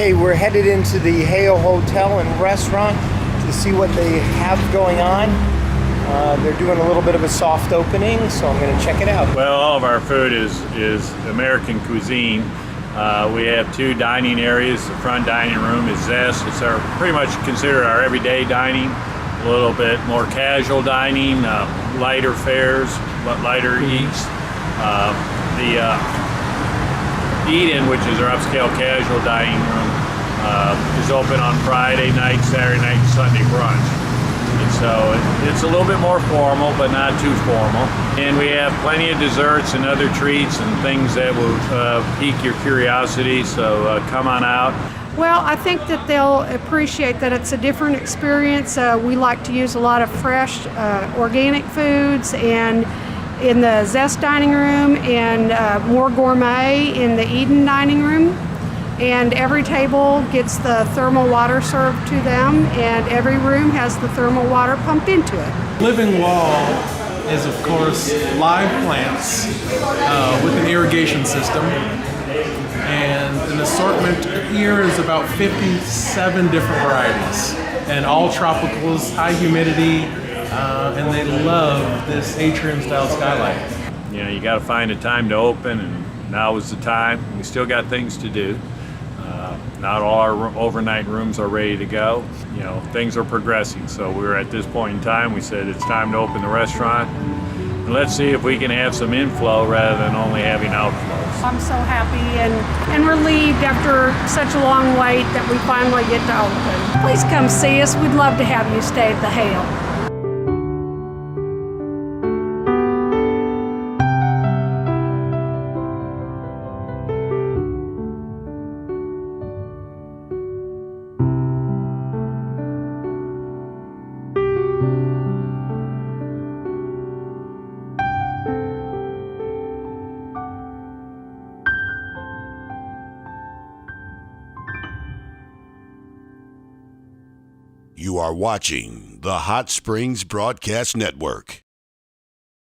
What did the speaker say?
Okay, we're headed into the Hale Hotel and restaurant to see what they have going on. They're doing a little bit of a soft opening, so I'm going to check it out. Well, all of our food is American cuisine. We have two dining areas. The front dining room is Zest. It's pretty much considered our everyday dining. A little bit more casual dining, lighter fares, but lighter eats. The Eat-In, which is our upscale casual dining room, is open on Friday night, Saturday night, Sunday brunch. And so it's a little bit more formal, but not too formal. And we have plenty of desserts and other treats and things that will pique your curiosity, so come on out. Well, I think that they'll appreciate that it's a different experience. We like to use a lot of fresh, organic foods, and in the Zest dining room, and more gourmet in the Eden dining room. And every table gets the thermal water served to them, and every room has the thermal water pumped into it. Living wall is, of course, live plants with an irrigation system. And an assortment here is about 57 different varieties, and all tropicals, high humidity, and they love this atrium-style skylight. You know, you got to find a time to open, and now is the time. We still got things to do. Not all our overnight rooms are ready to go. You know, things are progressing, so we're at this point in time. We said it's time to open the restaurant. And let's see if we can have some inflow rather than only having outflows. I'm so happy and relieved after such a long wait that we finally get to open. Please come see us. We'd love to have you stay at the Hale. You are watching the Hot Springs Broadcast Network.